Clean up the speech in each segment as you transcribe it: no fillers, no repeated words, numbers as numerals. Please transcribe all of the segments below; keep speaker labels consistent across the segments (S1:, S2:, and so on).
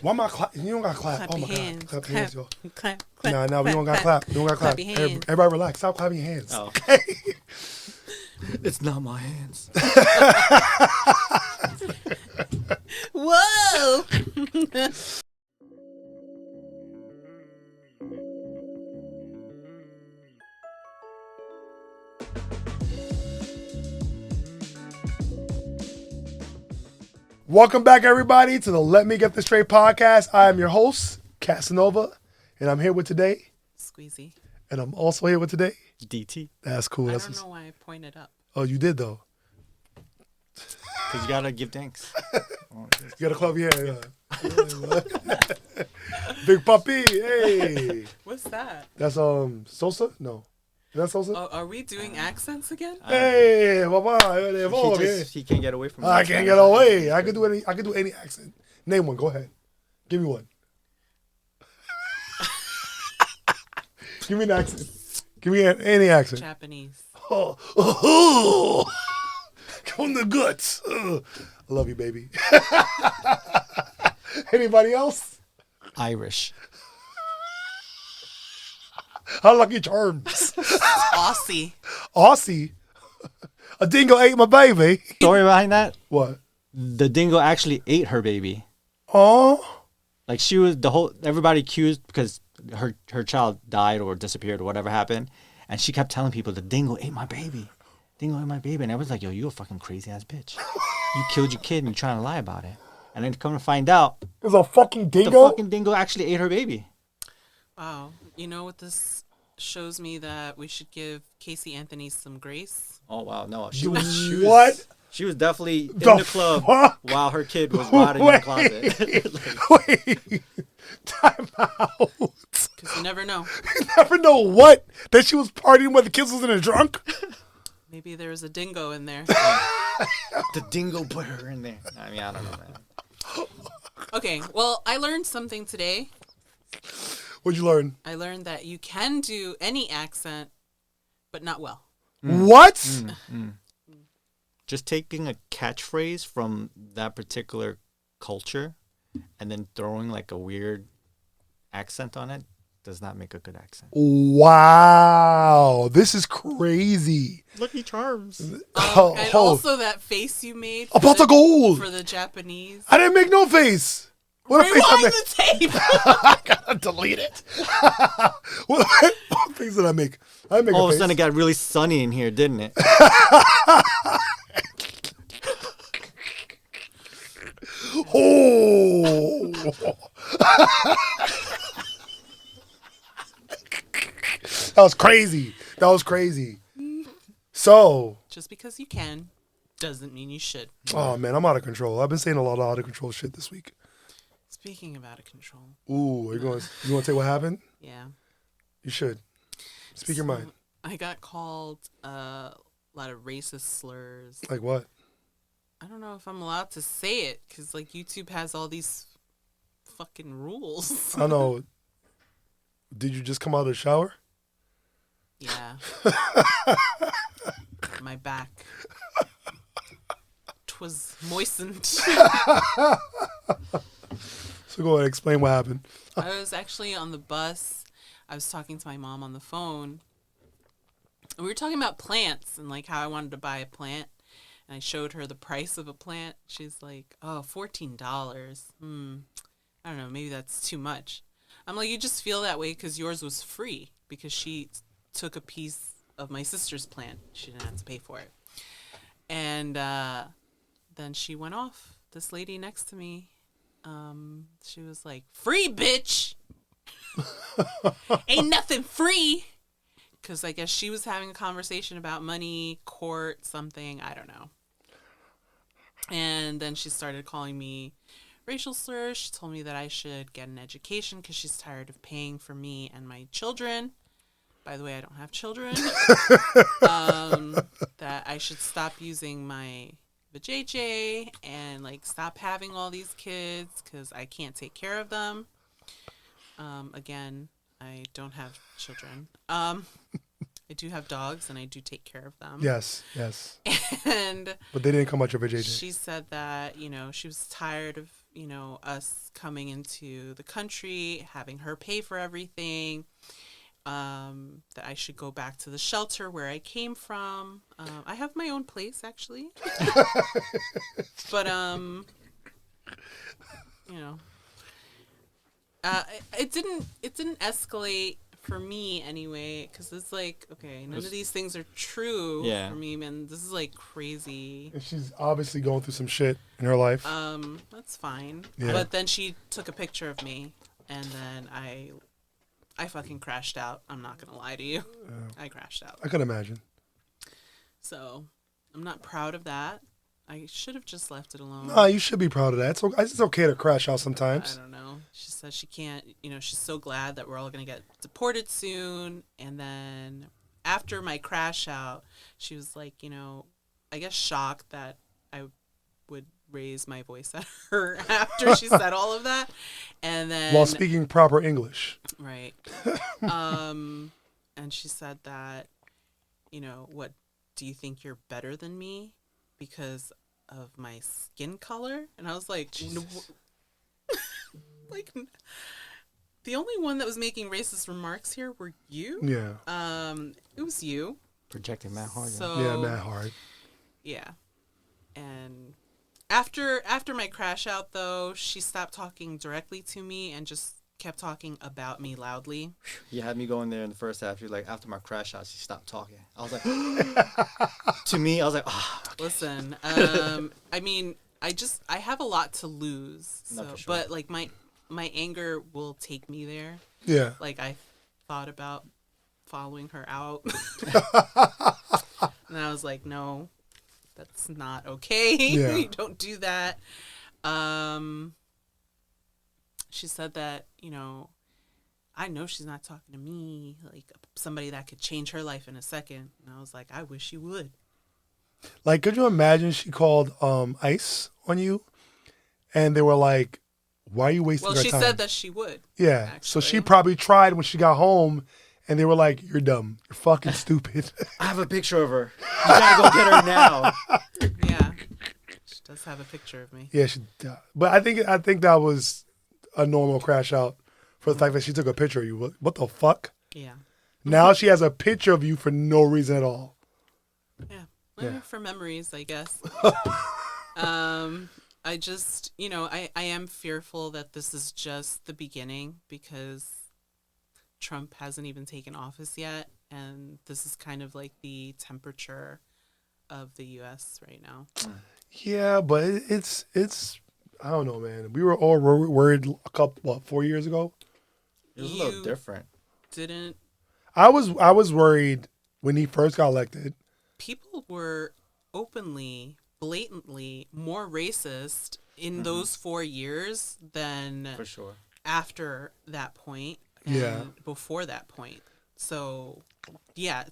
S1: Why am I clap? You don't got to clap.
S2: Clap
S1: Oh,
S2: your
S1: my
S2: hands.
S1: God. Clap your hands, yo.
S2: Clap.
S1: Nah, we don't got to clap. We don't got to clap.
S2: Clap your hands.
S1: Everybody relax. Stop clapping your hands.
S3: Oh.
S1: Okay?
S3: It's not my hands.
S2: Whoa!
S1: Welcome back, everybody, to the Let Me Get This Straight podcast. I am your host, Casanova, and I'm here with today.
S2: Squeezy.
S1: And I'm also here with today.
S3: DT.
S1: That's cool.
S2: I
S1: That's
S2: don't know why I pointed up.
S1: Oh, you did, though.
S3: Because you got to give thanks.
S1: You got to clap your hand. Big puppy. Hey.
S2: What's that?
S1: That's Sosa? No. Is that Sosa?
S2: Are we doing accents again?
S1: Hey, papa.
S3: He can't get away from it.
S1: I can't get away. I can do any accent. Name one. Go ahead. Give me one. Give me an accent. Give me any accent.
S2: Japanese.
S1: Oh. From the guts. I love you, baby. Anybody else?
S3: Irish.
S1: How Lucky Charms.
S2: Aussie.
S1: Aussie. A dingo ate my baby.
S3: Story behind that?
S1: What?
S3: The dingo actually ate her baby.
S1: Oh.
S3: Like she was everybody accused because her child died or disappeared or whatever happened. And she kept telling people, the dingo ate my baby. Dingo ate my baby. And I was like, yo, you a fucking crazy ass bitch. You killed your kid and you're trying to lie about it. And then come to find out,
S1: There's a fucking dingo?
S3: the fucking dingo actually ate her baby.
S2: Wow. You know what this shows me? That we should give Casey Anthony some grace.
S3: Oh, wow. No.
S1: What?
S3: She was definitely in
S1: The
S3: the club
S1: fuck?
S3: while her kid was rotting in the closet.
S1: Wait. Time out.
S2: Because you never know.
S1: You never know what? That she was partying when the kids was in a drunk?
S2: Maybe there was a dingo in there.
S3: The dingo put her in there. I mean, I don't know, man.
S2: Okay, well, I learned something today.
S1: What'd you learn?
S2: I learned that you can do any accent, but not well.
S1: What?
S3: Just taking a catchphrase from that particular culture and then throwing like a weird accent on it does not make a good accent.
S1: Wow. This is crazy.
S3: Lucky Charms.
S2: And
S1: Oh.
S2: also that face you made
S1: About the gold.
S2: for the Japanese.
S1: I didn't make no face. What face I
S2: Rewind
S1: make?
S2: the tape.
S1: I gotta delete it. what face did I make? I didn't make
S3: All
S1: a
S3: of a
S1: face.
S3: sudden it got really sunny in here, didn't it?
S1: Oh. That was crazy. So,
S2: Just because you can doesn't mean you should.
S1: oh man, I'm out of control. I've been saying a lot of out of control shit this week.
S2: Speaking of out of control.
S1: Ooh, you want to say what happened?
S2: Yeah.
S1: You should. Speak your mind.
S2: I got called a lot of racist slurs.
S1: Like what?
S2: I don't know if I'm allowed to say it because like YouTube has all these fucking rules.
S1: I know. Did you just come out of the shower?
S2: Yeah. My back. 'Twas moistened.
S1: So go ahead, explain what happened.
S2: I was actually on the bus. I was talking to my mom on the phone. And we were talking about plants and like how I wanted to buy a plant. And I showed her the price of a plant. She's like, oh, $14. I don't know. Maybe that's too much. I'm like, you just feel that way because yours was free because she took a piece of my sister's plant. She didn't have to pay for it. And then she went off. This lady next to me, she was like, free, bitch. Ain't nothing free. Because I guess she was having a conversation about money, court, something. I don't know. And then she started calling me racial slurs. She told me that I should get an education because she's tired of paying for me and my children. By the way, I don't have children. That I should stop using my vajayjay and like stop having all these kids because I can't take care of them. Again, I don't have children. I do have dogs, and I do take care of them.
S1: Yes.
S2: And
S1: But they didn't come out your vajayjay.
S2: she said that, you know, she was tired of us coming into the country, having her pay for everything, that I should go back to the shelter where I came from. I have my own place, actually. But, it didn't escalate for me anyway, because it's like, okay, none of these things are true for me, man. This is like crazy.
S1: And she's obviously going through some shit in her life.
S2: That's fine.
S1: Yeah.
S2: But then she took a picture of me, and then I fucking crashed out. I'm not gonna lie to you. I crashed out.
S1: I could imagine.
S2: So I'm not proud of that. I should have just left it alone.
S1: No, you should be proud of that. It's okay to crash out sometimes.
S2: I don't know. She says she can't, she's so glad that we're all going to get deported soon. And then after my crash out, she was like, I guess shocked that I would raise my voice at her after she said all of that. And then
S1: while speaking proper English.
S2: Right. And she said that, what, do you think you're better than me because of my skin color? And I was like, no, like, the only one that was making racist remarks here were you.
S1: Yeah.
S2: It was you.
S3: Projecting Matt hard.
S1: Matt hard.
S2: Yeah. And after my crash out, though, she stopped talking directly to me and just kept talking about me loudly.
S3: You had me going there in the first half. You're like, after my crash out, she stopped talking. I was like, to me, I was like, oh. Okay.
S2: Listen, I mean, I have a lot to lose. So,
S3: for sure.
S2: But like my anger will take me there.
S1: Yeah.
S2: Like I thought about following her out. And I was like, no, that's not okay.
S1: Yeah.
S2: You don't do that. She said that, I know she's not talking to me, like somebody that could change her life in a second. And I was like, I wish you would.
S1: Like, could you imagine she called ICE on you and they were like, why are you wasting
S2: Well,
S1: your time?
S2: she said that she would.
S1: Yeah.
S2: Actually.
S1: So she probably tried when she got home and they were like, you're dumb. You're fucking stupid.
S3: I have a picture of her. You gotta go get her now.
S2: Yeah. She does have a picture of me.
S1: Yeah, but I think that was a normal crash out for the fact that she took a picture of you. What the fuck?
S2: Yeah.
S1: Now she has a picture of you for no reason at all.
S2: Yeah. Well,
S1: Yeah.
S2: for memories, I guess. I just, I am fearful that this is just the beginning because Trump hasn't even taken office yet. And this is kind of like the temperature of the U.S. right now.
S1: Yeah, but it's I don't know, man. We were all worried 4 years ago?
S3: It was a little different.
S2: Didn't.
S1: I was worried when he first got elected.
S2: People were openly, blatantly more racist in those 4 years than
S3: For sure.
S2: after that point and
S1: Yeah.
S2: before that point. So, yeah,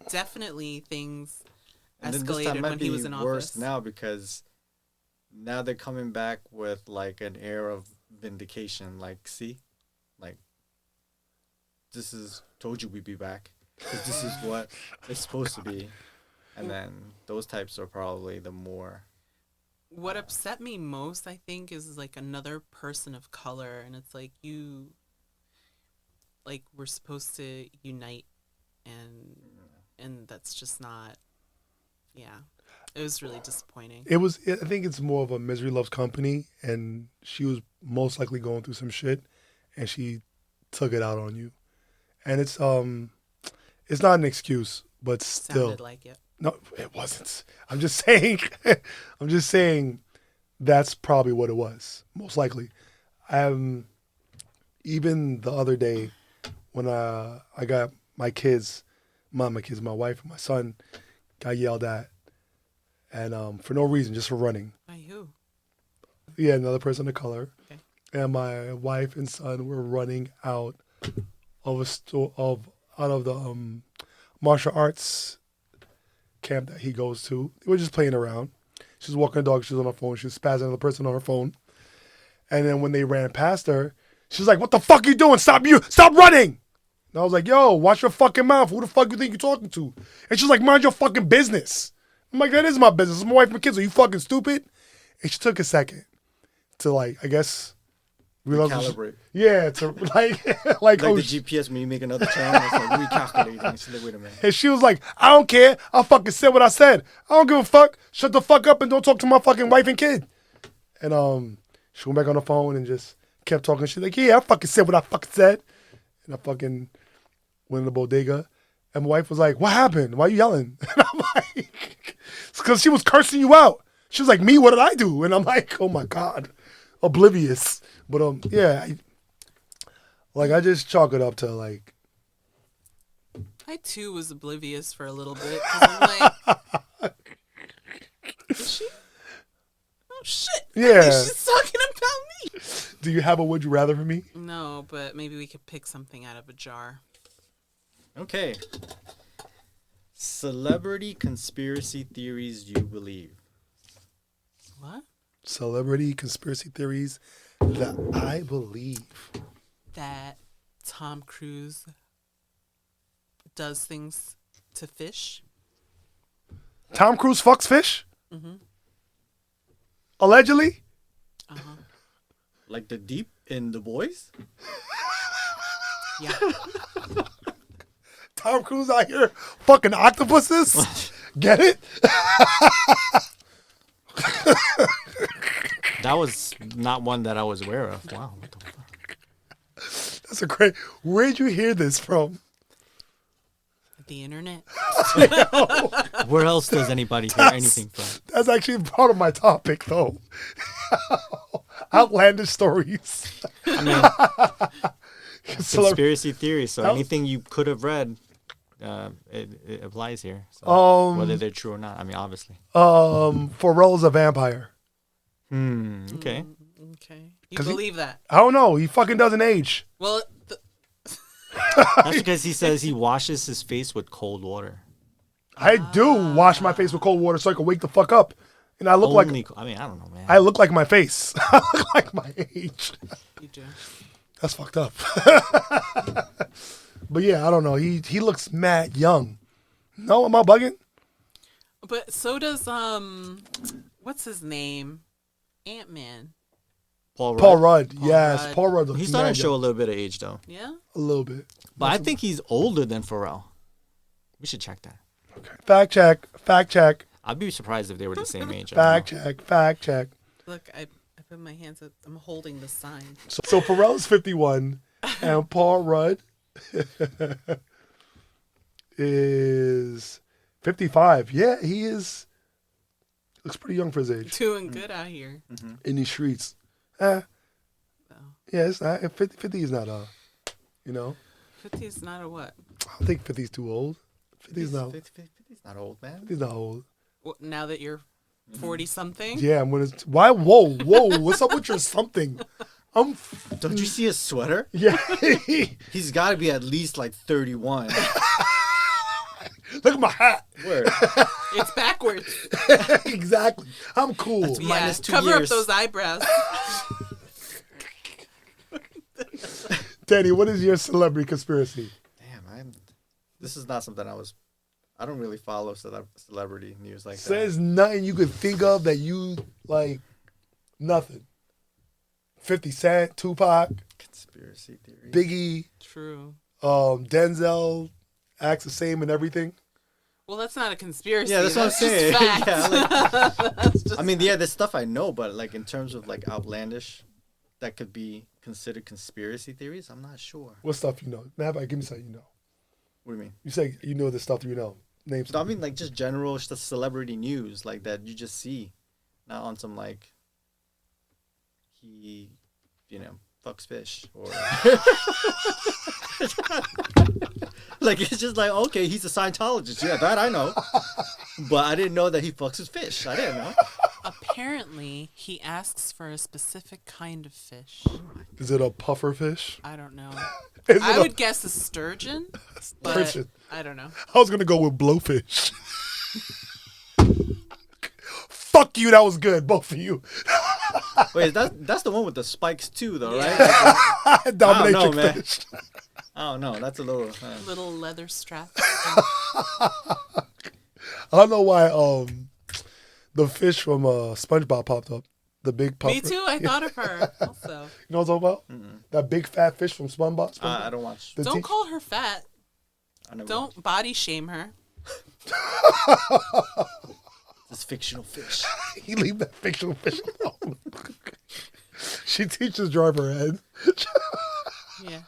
S2: definitely things
S3: And then this
S2: escalated
S3: time might
S2: when he
S3: be
S2: was in
S3: worse
S2: office.
S3: now because now they're coming back with like an air of vindication. Like, see, like this is told you we'd be back. 'Cause this is what it's supposed to be. And then those types are probably the more.
S2: What upset me most, I think, is like another person of color, and it's like we're supposed to unite, and that's just not. Yeah, it was really disappointing.
S1: I think it's more of a misery loves company, and she was most likely going through some shit, and she took it out on you, and it's not an excuse, but still.
S2: Sounded like it.
S1: No, it wasn't. I'm just saying. I'm just saying that's probably what it was. Most likely. Even the other day when I got my kids, my wife and my son got yelled at, and for no reason, just for running.
S2: By who?
S1: Yeah, another person of color.
S2: Okay.
S1: And my wife and son were running out of the martial arts camp that he goes to. They were just playing around. She was walking the dog. She was on her phone. She was spazzing on the person on her phone. And then when they ran past her, she was like, "What the fuck are you doing? Stop running!" And I was like, "Yo, watch your fucking mouth. Who the fuck you think you're talking to?" And she's like, "Mind your fucking business." I'm like, "That is my business. It's my wife and my kids. Are you fucking stupid?" And she took a second to like, I guess, realize
S4: Recalibrate.
S1: yeah, to like
S4: Like
S1: oh,
S4: the GPS when you make another turn, it's like recalculating. It's like, wait a minute.
S1: and she was like, I don't care. I fucking said what I said. I don't give a fuck. Shut the fuck up and don't talk to my fucking wife and kid. And she went back on the phone and just kept talking. She's like, yeah, I fucking said what I fucking said. And I fucking went in the bodega. And my wife was like, what happened? Why are you yelling? And I'm like, it's because she was cursing you out. She was like, me, what did I do? And I'm like, oh my God, oblivious. But yeah, I just chalk it up to like.
S2: I too was oblivious for a little bit. 'Cause I'm like, is she? Oh shit! I
S1: Yeah.
S2: think she's talking about me.
S1: Do you have a would you rather for me?
S2: No, but maybe we could pick something out of a jar.
S4: Okay. Celebrity conspiracy theories you believe.
S2: What?
S1: Celebrity conspiracy theories that I believe.
S2: That Tom Cruise does things to fish.
S1: Tom Cruise fucks fish?
S2: Mm-hmm.
S1: Allegedly?
S2: Uh-huh.
S4: Like the deep in The Boys?
S2: Yeah.
S1: Tom Cruise out here fucking octopuses? Get it?
S3: That was not one that I was aware of. Wow. What the fuck?
S1: That's a great. Where'd you hear this from?
S2: The internet.
S3: Where else does anybody hear anything from?
S1: That's actually part of my topic, though. Outlandish stories.
S3: I mean, conspiracy theories. So
S1: That-
S3: anything you could have read, it applies here. So whether they're true or not. I mean, obviously.
S1: Pharrell's a vampire.
S3: Okay.
S2: Okay. You
S1: 'Cause he-
S2: believe that?
S1: I don't know. He fucking doesn't age.
S2: Well,
S3: That's because he says he washes his face with cold water.
S1: I do wash my face with cold water so I can wake the fuck up, and I look
S3: Only,
S1: like
S3: I mean, I don't know, man.
S1: I look like my face. I look like my age.
S2: you do.
S1: That's fucked up. But yeah, I don't know. He looks mad young. No, am I bugging?
S2: But so does what's his name? Ant-Man.
S1: Paul Rudd. Yes,
S2: Rudd.
S1: Paul Rudd looks
S3: He's starting
S1: mad
S3: to show a
S1: young.
S3: little bit of age, though.
S2: Yeah.
S1: A little bit.
S3: But I think he's older than Pharrell. We should check that.
S1: Okay. Fact check. Fact check.
S3: I'd be surprised if they were the same age.
S1: Fact check. Fact check.
S2: Look, I put my hands up. I'm holding the sign.
S1: So Pharrell's 51, and Paul Rudd is 55. Yeah, he is. Looks pretty young for his age.
S2: Doing good out here.
S1: In these streets.
S2: So,
S1: Yeah, it's not. 50 is not you know.
S2: 50 is not a what?
S1: I think 50 is too old. 50 is not.
S4: 50's not old, man.
S1: 50 is not old.
S2: Well, now that you're 40 something?
S1: Yeah, I'm gonna. Why? Whoa. What's up with your something?
S4: Don't you see his sweater?
S1: Yeah.
S4: He's got to be at least like 31.
S1: Look at my hat.
S4: Word.
S2: It's backwards.
S1: Exactly. I'm cool.
S4: That's
S2: Yeah.
S4: Minus 2
S2: Cover up
S4: years.
S2: those eyebrows.
S1: Danny, what is your celebrity conspiracy?
S4: Damn, this is not something I don't really follow celebrity news like that.
S1: Says nothing you could think of that you like. Nothing. 50 Cent, Tupac,
S4: Conspiracy theory.
S1: Biggie,
S2: True.
S1: Denzel acts the same and everything.
S2: Well, that's not a conspiracy.
S4: Yeah, that's what I'm
S2: just
S4: saying.
S2: fact.
S4: Yeah, like,
S2: That's just
S4: I mean, yeah, there's stuff I know, but like in terms of like outlandish, that could be considered conspiracy theories. I'm not sure.
S1: What stuff you know? Now, give me something you know.
S4: What do you mean?
S1: You say you know the stuff you know. Name
S4: I
S1: some.
S4: mean, like just general just celebrity news, like that you just see, not on some like he, fucks fish or like it's just like okay, he's a Scientologist. Yeah, that I know, but I didn't know that he fucks his fish. I didn't know.
S2: apparently he asks for a specific kind of fish.
S1: Is it a puffer fish?
S2: I don't know.
S1: Is it
S2: I would guess a sturgeon, but
S1: Sturgeon.
S2: I don't know.
S1: I was gonna go with blowfish. Fuck you, that was good, both of you.
S4: Wait, that's the one with the spikes too, though, right? Like,
S1: Dominatrix
S4: know, man.
S1: fish.
S4: I don't know. That's a little.
S2: Little leather strap.
S1: I don't know why the fish from SpongeBob popped up. the big puffer.
S2: Me too. I thought of her also.
S1: You know what I'm talking about? That big fat fish from SpongeBob.
S4: I don't watch.
S1: The
S2: Don't
S1: tea-
S2: call her fat.
S4: I never
S2: Don't
S4: watched.
S2: body shame her.
S4: This fictional fish.
S1: He leave that fictional fish alone. She teaches driver ed.
S2: Yeah.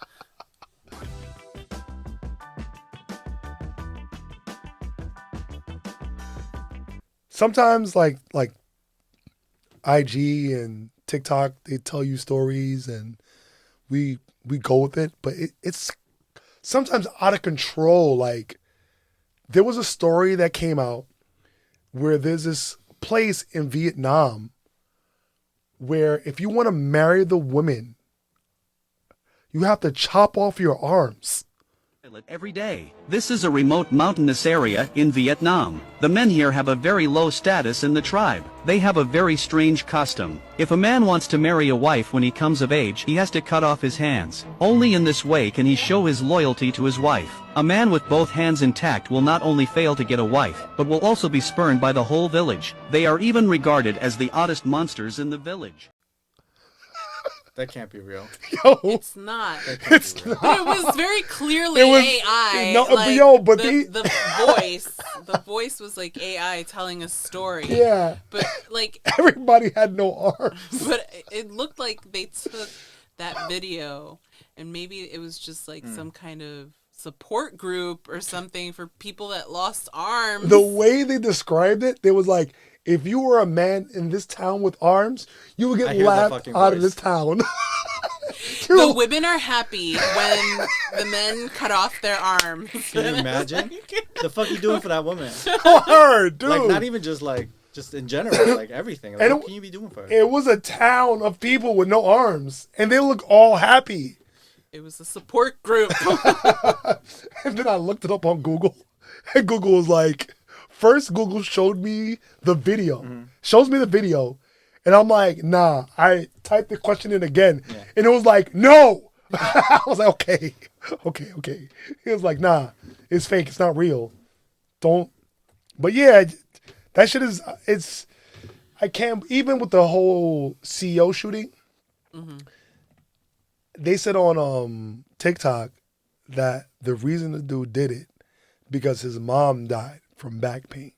S1: Sometimes like IG and TikTok, they tell you stories and we go with it, but it's sometimes out of control. Like there was a story that came out where there's this place in Vietnam where if you want to marry the woman, you have to chop off your arms.
S5: Every day. This is a remote mountainous area in Vietnam. The men here have a very low status in the tribe. They have a very strange custom. If a man wants to marry a wife when he comes of age, he has to cut off his hands. Only in this way can he show his loyalty to his wife. A man with both hands intact will not only fail to get a wife, but will also be spurned by the whole village. They are even regarded as the oddest monsters in the village.
S4: That can't be real.
S1: Yo,
S2: It's not.
S1: it's
S2: But it was very clearly
S1: It was-
S2: AI.
S1: no, but
S2: like,
S1: yo, but
S2: the voice was like AI telling a story.
S1: yeah.
S2: But like,
S1: Everybody had no arms.
S2: but it looked like they took that video and maybe it was just like some kind of support group or something for people that lost arms.
S1: The way they described it, they was like, if you were a man in this town with arms, you would
S4: I
S1: get
S4: hear that
S1: laughed
S4: fucking
S1: out of
S4: voice.
S1: this town.
S2: The women are happy when the men cut off their arms.
S4: Can you imagine? The fuck you doing for that woman?
S1: Hard, dude.
S4: Like not even just in general, like everything. Like,
S1: And
S4: what can you be doing for her?
S1: It was a town of people with no arms, and they look all happy.
S2: It was a support group.
S1: And then I looked it up on Google, and Google was like, first Google showed me the video, shows me the video, and I'm like, nah. I typed the question in again, and it was like, no. I was like, okay. He was like, nah, it's fake. It's not real. Don't. But yeah, that shit is. It's. I can't even with the whole CEO shooting. They said on TikTok that the reason the dude did it because his mom died from back pain.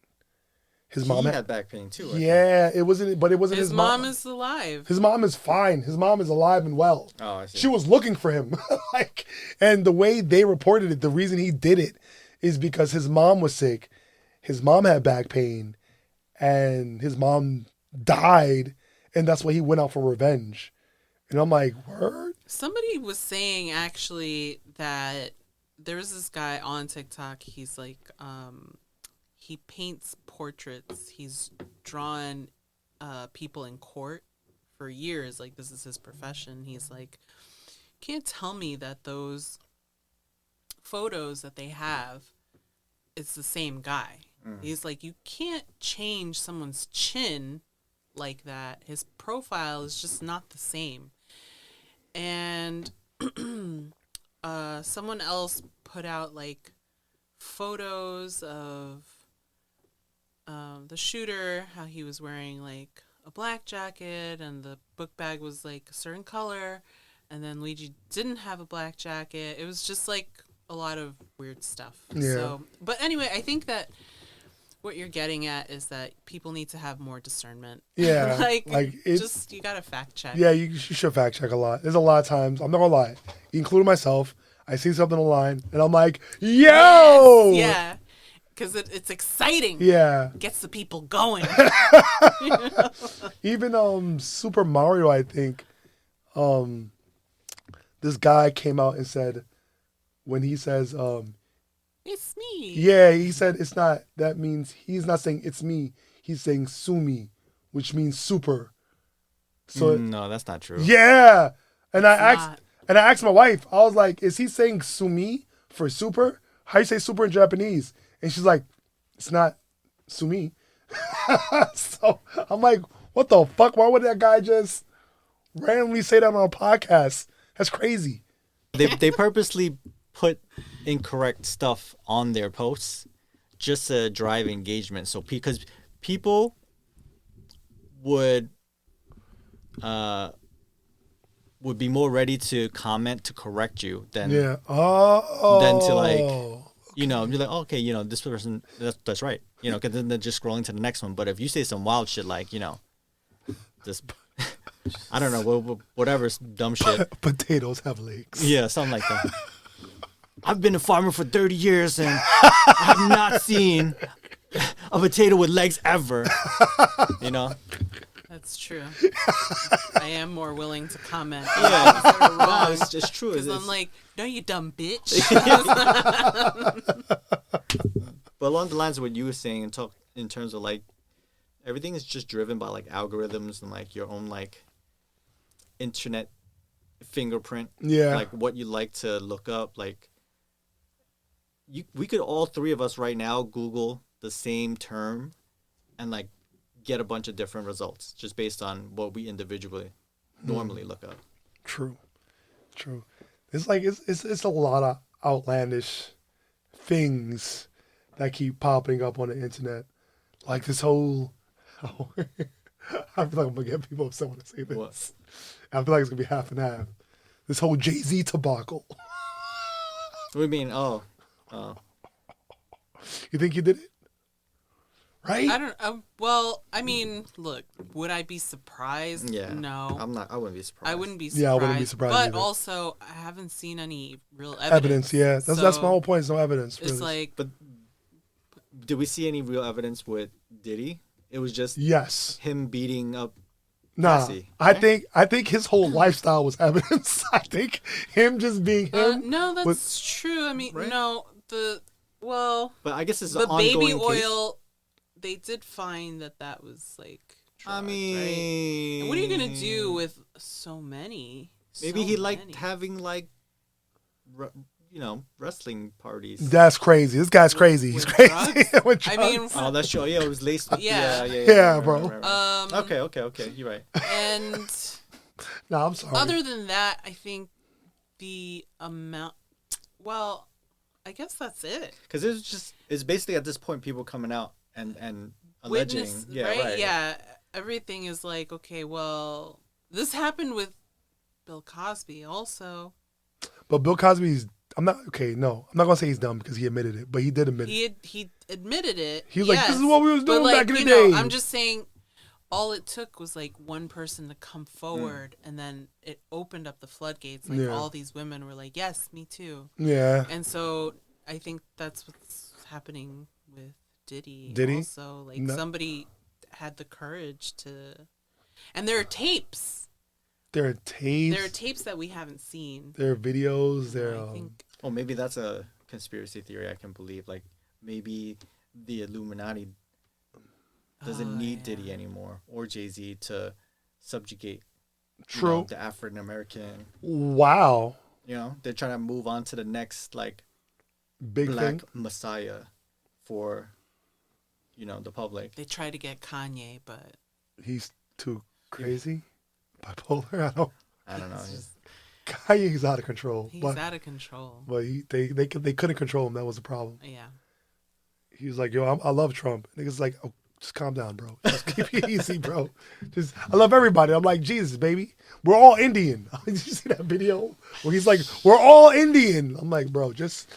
S1: His mom
S4: He had back pain too. I think.
S1: yeah, it wasn't, but it wasn't his,
S2: His mom is alive.
S1: His mom is fine. His mom is alive and well.
S4: Oh, I see.
S1: She was looking for him, like, and the way they reported it, the reason he did it is because his mom was sick. His mom had back pain, and his mom died, and that's why he went out for revenge. And I'm like, word?
S2: Somebody was saying actually that there was this guy on TikTok. He's like, he paints portraits. He's drawn people in court for years. Like, this is his profession. He's like, can't tell me that those photos that they have, it's the same guy. He's like, you can't change someone's chin like that. His profile is just not the same. And someone else put out like photos of the shooter, how he was wearing like a black jacket and the book bag was like a certain color, and then Luigi didn't have a black jacket. It was just like a lot of weird stuff.
S1: Yeah.
S2: So, but anyway, I think that what you're getting at is that people need to have more discernment.
S1: Yeah,
S2: like
S1: it's
S2: just you gotta fact check.
S1: yeah. You should fact check a lot. There's a lot of times. I'm not gonna lie, including myself. I see something online and I'm like, yo,
S2: Yeah, because it's exciting.
S1: yeah.
S2: Gets the people going.
S1: Even Super Mario, I think, this guy came out and said when he says
S2: It's me.
S1: yeah, he said it's not. That means he's not saying it's me. He's saying sumi, which means super. So
S3: No, that's not true.
S1: yeah, and I
S2: not.
S1: asked my wife. I was like, is he saying sumi for super? How you say super in Japanese? And she's like, it's not sumi. So I'm like, what the fuck? Why would that guy just randomly say that on a podcast? That's crazy.
S3: They purposely put incorrect stuff on their posts just to drive engagement. So because people would would be more ready to comment to correct you than
S1: Yeah. Oh.
S3: than to like, you know, you're like, oh, okay, you know, this person, that's right, you know, because then they're just scrolling to the next one. But if you say some wild shit like, you know, just I don't know, whatever dumb shit,
S1: Potatoes have legs.
S3: yeah, something like that. I've been a farmer for 30 years and I have not seen a potato with legs ever. You know?
S2: That's true. I am more willing to comment.
S3: Yeah.
S2: Things that are
S3: No,
S2: wrong.
S3: it's true.
S2: Because
S3: It's-
S2: I'm like, no, you dumb bitch.
S3: But along the lines of what you were saying and talk in terms of like everything is just driven by like algorithms and like your own like internet fingerprint.
S1: Yeah.
S3: Like what you like to look up. Like we could all three of us right now Google the same term and like get a bunch of different results just based on what we individually normally look up.
S1: True. It's like it's a lot of outlandish things that keep popping up on the internet. Like this whole I feel like I'm gonna get people upset when I say this.
S3: What?
S1: I feel like it's gonna be half and half. This whole Jay-Z debacle.
S3: What do you mean? Oh.
S1: You think you did it? Right?
S2: I don't. Well, I mean, look. Would I be surprised?
S3: Yeah.
S2: No.
S3: I wouldn't be surprised.
S2: I wouldn't be surprised.
S1: Yeah, I wouldn't be surprised
S2: But
S1: either.
S2: also, I haven't seen any real
S1: Evidence, yeah. That's my
S2: So
S1: whole point. There's no evidence.
S2: It's
S1: really.
S2: like,
S3: But did we see any real evidence with Diddy? It was just
S1: yes.
S3: him beating up.
S1: Nah.
S3: Cassie,
S1: I
S3: right?
S1: think his whole lifestyle was evidence. I think him just being him.
S2: no, that's
S1: was-
S2: true. I mean,
S3: Right?
S2: no,
S3: But I guess it's
S2: the
S3: an ongoing
S2: baby
S3: case.
S2: oil. They did find that was like.
S3: I
S2: drugs,
S3: mean,
S2: right? And what are you gonna do with so many?
S3: Maybe
S2: So
S3: he liked
S2: many?
S3: having like, wrestling parties.
S1: That's crazy. This guy's crazy. He's
S2: with
S1: crazy.
S2: drugs?
S1: With
S2: I
S1: drugs.
S2: mean,
S3: Oh, that's true. Yeah, it was laced with.
S2: Yeah.
S1: Yeah, bro.
S3: Right. Okay. You're right.
S2: and
S1: Nah, I'm sorry.
S2: other than that, I think the amount. Well, I guess that's it.
S3: Because it's basically at this point people coming out and alleging.
S2: Witness,
S3: Yeah,
S2: right?
S3: right.
S2: Yeah, everything is like, okay, well, this happened with Bill Cosby also.
S1: But Bill Cosby's. I'm not gonna say he's dumb because he admitted it, but he did admit it.
S2: He admitted it.
S1: He was like,
S2: yes,
S1: "This is what we was
S2: but
S1: doing
S2: like,
S1: back in the
S2: you know,
S1: day."
S2: I'm just saying, all it took was like one person to come forward, and then it opened up the floodgates. Like
S1: Yeah.
S2: all these women were like, "Yes, me too."
S1: Yeah.
S2: And so I think that's what's happening with Diddy.
S1: Diddy?
S2: Also, like
S1: No.
S2: somebody had the courage to, and there are tapes.
S1: There are tapes.
S2: There are tapes that we haven't seen.
S1: There are videos. There.
S2: I think
S3: Oh, maybe that's a conspiracy theory I can believe. Like maybe the Illuminati doesn't need Diddy anymore or Jay-Z to subjugate
S1: True.
S3: the African American.
S1: Wow.
S3: You know, they're trying to move on to the next like
S1: Big
S3: black
S1: thing.
S3: messiah for the public.
S2: they tried to get Kanye, but
S1: He's too crazy. Bipolar.
S3: I don't know.
S1: Kanye's out of control.
S2: he's
S1: but
S2: out of control.
S1: but they couldn't control him. That was the problem.
S2: Yeah.
S1: He was like, "Yo, I love Trump." Niggas like, "Oh, just calm down, bro. Just keep it easy, bro. Just I love everybody." I'm like, "Jesus, baby, we're all Indian." Did you see that video where he's like, "We're all Indian"? I'm like, "Bro, just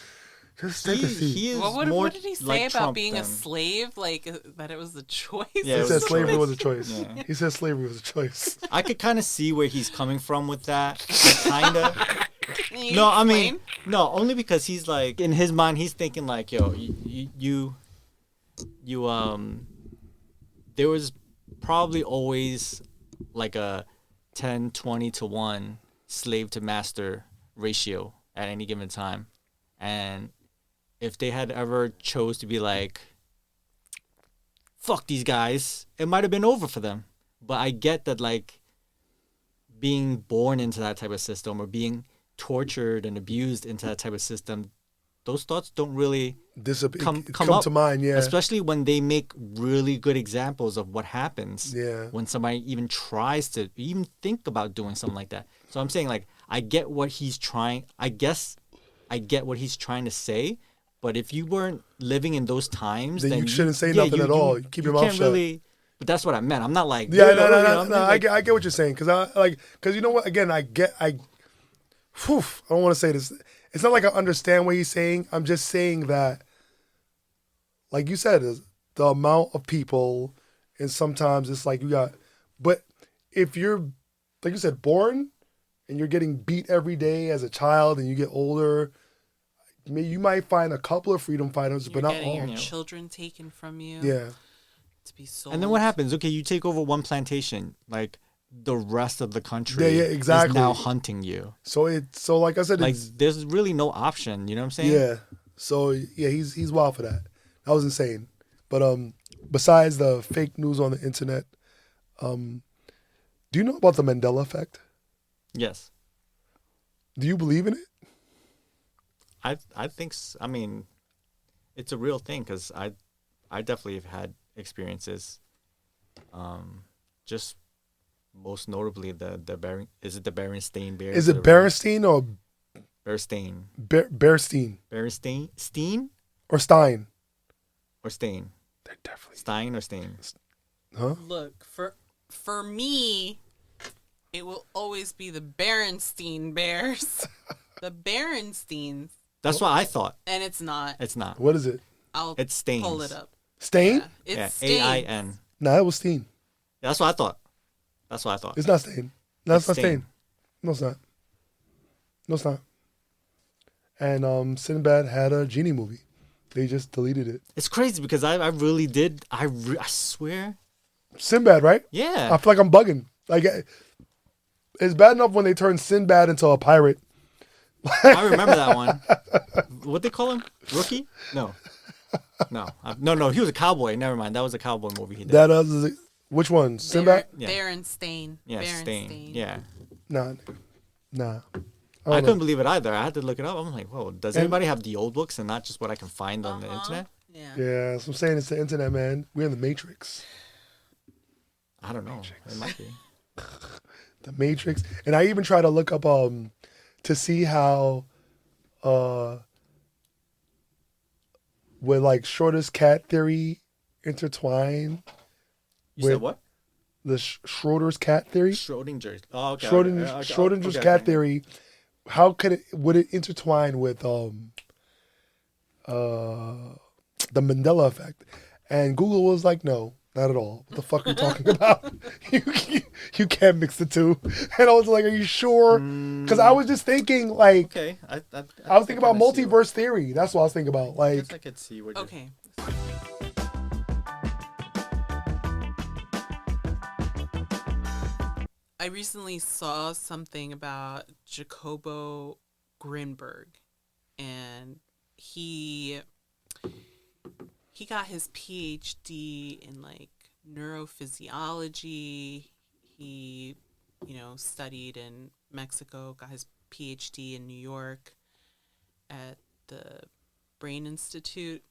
S1: take a seat."
S3: He is
S2: Well,
S3: more
S2: what did he say
S3: like
S2: about
S3: Trump
S2: being
S3: than-
S2: a slave? Like that it was a choice.
S3: Yeah,
S1: He
S3: it
S1: said
S3: was a
S1: slavery
S3: choice.
S1: was a choice.
S3: Yeah.
S1: He said slavery was a choice.
S3: I could kind of see where he's coming from with that, kind of.
S2: Can you
S3: No, I
S2: explain?
S3: mean, no, only because he's like in his mind, he's thinking like, yo, there was probably always like a 10, 20 to 1 slave to master ratio at any given time, and if they had ever chose to be like, fuck these guys, it might have been over for them. But I get that, like, being born into that type of system or being tortured and abused into that type of system, those thoughts don't really come up
S1: to mind. Yeah,
S3: especially when they make really good examples of what happens
S1: Yeah.
S3: when somebody even tries to even think about doing something like that. So I'm saying, like, I get what he's trying. I guess I get what he's trying to say. But if you weren't living in those times,
S1: Then
S3: then
S1: you shouldn't say nothing at all. Keep your mouth
S3: can't
S1: shut.
S3: really But that's what I meant. I'm not like
S1: Yeah,
S3: you
S1: no,
S3: know,
S1: no,
S3: you know,
S1: no,
S3: I'm
S1: no.
S3: just like,
S1: I get what you're saying because you know what? Again, I don't want to say this. It's not like I understand what he's saying. I'm just saying that, like you said, is the amount of people, and sometimes it's like you got. But if you're, like you said, born, and you're getting beat every day as a child, and you get older, you might find a couple of freedom fighters,
S2: You're
S1: but not
S2: getting
S1: all.
S2: your children taken from you.
S1: Yeah.
S2: To be sold.
S3: and then what happens? Okay, you take over one plantation, like the rest of the country
S1: Yeah, exactly.
S3: is now hunting you.
S1: So like I said,
S3: Like
S1: it's
S3: there's really no option. You know what I'm saying?
S1: yeah. So yeah, he's wild for that. That was insane. But besides the fake news on the internet, do you know about the Mandela effect?
S3: Yes.
S1: Do you believe in it?
S3: I think I mean, it's a real thing because I definitely have had experiences. Just most notably the is it the Berenstain Bears?
S1: Is it Berenstein or
S3: Berenstein?
S1: Berenstein
S3: Berenstein? Steen
S1: or Stein?
S3: or Stain?
S1: They're definitely
S3: Stein or Stain?
S1: huh?
S2: Look, for me, it will always be the Berenstein Bears. The Berensteins.
S3: That's what I thought.
S2: And it's not.
S3: It's not.
S1: What is it?
S2: I'll
S3: It's Stains.
S2: pull it up.
S1: Stain?
S2: Yeah, it's
S3: Yeah, AIN.
S1: Nah, it was Steen.
S3: That's what I thought. That's what I thought.
S1: It's not Stain. No, it's
S3: It's
S1: not Stain.
S3: Stain.
S1: No, it's not. No, it's not. And Sinbad had a genie movie. They just deleted it.
S3: It's crazy because I really did. I swear.
S1: Sinbad, right?
S3: Yeah.
S1: I feel like I'm bugging. Like it's bad enough when they turn Sinbad into a pirate.
S3: I remember that one. What they call him? Rookie? No. No. He was a cowboy. Never mind. That was a cowboy movie he did.
S1: That which one? Sinbad?
S3: Yeah.
S2: Berenstain.
S3: Yeah, Stain.
S2: Berenstain.
S3: Yeah.
S1: Nah.
S3: I
S1: don't know.
S3: couldn't believe it either. I had to look it up. I'm like, whoa, does anybody have the old books and not just what I can find on the internet?
S2: Yeah.
S1: Yeah, so I'm saying it's the internet, man. We're in the Matrix.
S3: I don't know. It might be.
S1: The Matrix. And I even try to look up to see how with like Schroeder's cat theory intertwine
S3: You
S1: with
S3: said what?
S1: the Schroeder's cat theory.
S3: Schrodinger's. Oh, okay.
S1: Schrodinger's
S3: okay,
S1: cat
S3: okay.
S1: theory. How would it intertwine with the Mandela effect? And Google was like, no, not at all. What the fuck are you talking about? You can't mix the two. And I was like, are you sure? Because I was just thinking like,
S3: Okay. I
S1: I was thinking about multiverse theory. That's what I was thinking about.
S3: I
S1: Like,
S3: guess I could see what.
S2: Okay. I recently saw something about Jacobo Grinberg, and he got his PhD in like neurophysiology. He, studied in Mexico, got his PhD in New York at the Brain Institute,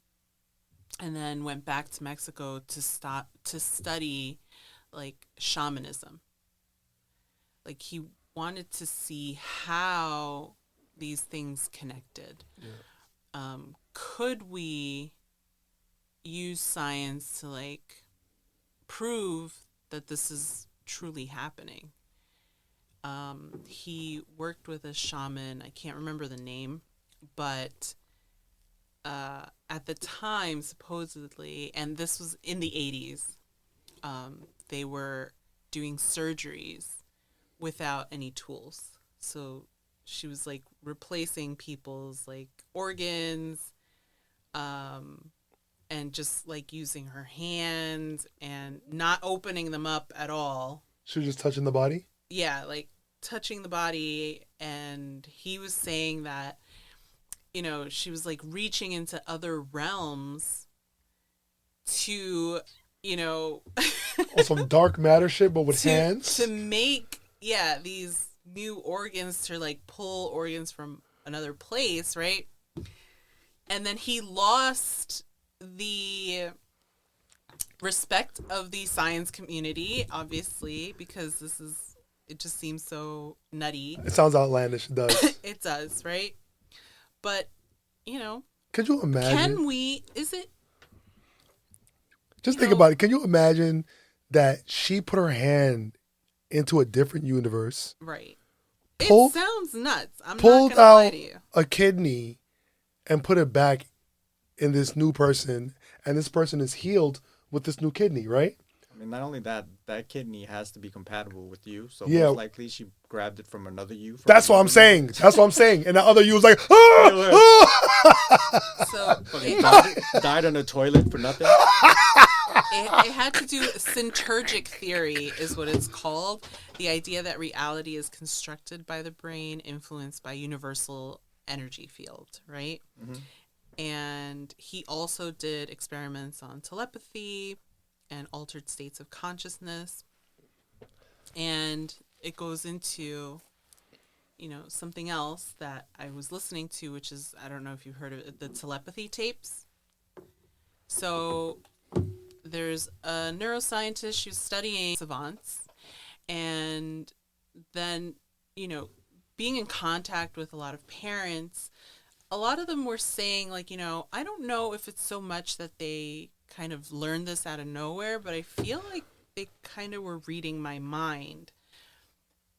S2: and then went back to Mexico to study like shamanism. Like he wanted to see how these things connected. Yeah. Could we use science to like prove that this is truly happening? He worked with a shaman. I can't remember the name, but at the time, supposedly, and this was in the 80s, they were doing surgeries without any tools. So she was like replacing people's like organs, and just like using her hands and not opening them up at all.
S1: she was just touching the body.
S2: Yeah, like touching the body. And he was saying that, she was like reaching into other realms to,
S1: Some dark matter shit, but with hands.
S2: to make these new organs, to like pull organs from another place, right? And then he lost the respect of the science community, obviously, because it just seems so nutty.
S1: It sounds outlandish. It does.
S2: It does, right? But
S1: Could you imagine?
S2: is it
S1: Just think about it. Can you imagine that she put her hand into a different universe,
S2: Right.
S1: Pulled-
S2: It sounds nuts. I'm not
S1: pulled
S2: gonna lie
S1: out
S2: to you.
S1: a kidney, and put it back in this new person, and this person is healed with this new kidney, right?
S3: I mean, not only that, that kidney has to be compatible with you. So
S1: Yeah.
S3: most likely she grabbed it from another you. From
S1: That's what I'm
S3: another
S1: saying. That's what I'm saying. And the other you was like, ah, ah!
S2: So
S3: you. Died on a toilet for nothing.
S2: it had to do synergic theory is what it's called. The idea that reality is constructed by the brain, influenced by universal energy field, right? And he also did experiments on telepathy and altered states of consciousness. And it goes into, something else that I was listening to, which is, I don't know if you've heard of it, the telepathy tapes. So there's a neuroscientist, she was studying savants, and then, being in contact with a lot of parents, a lot of them were saying, like, I don't know if it's so much that they kind of learned this out of nowhere, but I feel like they kind of were reading my mind.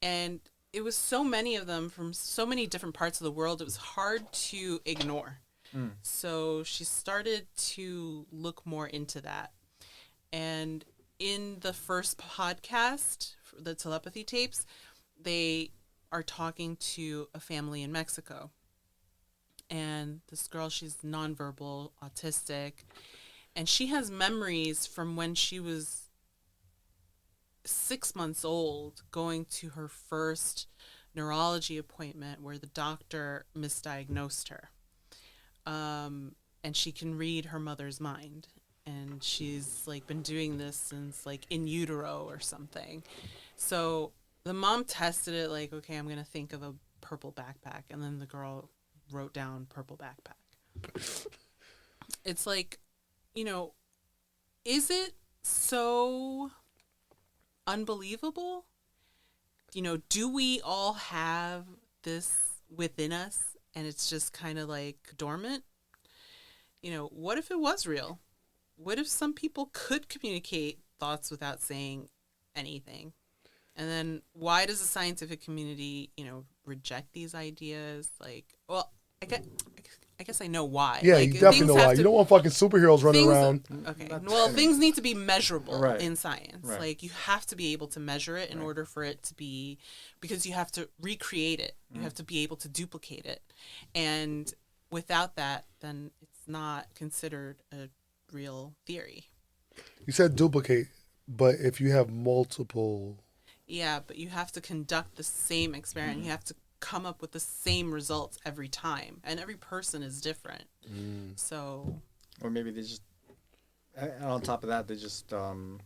S2: And it was so many of them from so many different parts of the world, it was hard to ignore. So she started to look more into that. And in the first podcast, the telepathy tapes, they are talking to a family in Mexico. And this girl, she's nonverbal, autistic, and she has memories from when she was 6 months old, going to her first neurology appointment where the doctor misdiagnosed her. And she can read her mother's mind. And she's like been doing this since like in utero or something. So the mom tested it like, okay, I'm going to think of a purple backpack. And then the girl wrote down purple backpack. It's like, is it so unbelievable? Do we all have this within us and it's just kind of like dormant? What if it was real? What if some people could communicate thoughts without saying anything? And then why does the scientific community, reject these ideas? Like, well, I guess I know why.
S1: Yeah,
S2: like,
S1: you definitely
S2: things
S1: know
S2: have
S1: why.
S2: to-
S1: You don't want fucking superheroes running
S2: things-
S1: around.
S2: Okay. Well, things need to be measurable
S3: Right.
S2: in science.
S3: Right.
S2: Like, you have to be able to measure it in order for it to be, because you have to recreate it. You have to be able to duplicate it. And without that, then it's not considered a real theory.
S1: You said duplicate, but if you have multiple,
S2: Yeah, but you have to conduct the same experiment. You have to come up with the same results every time. And every person is different. So...
S3: Or maybe they just, and on top of that, they just don't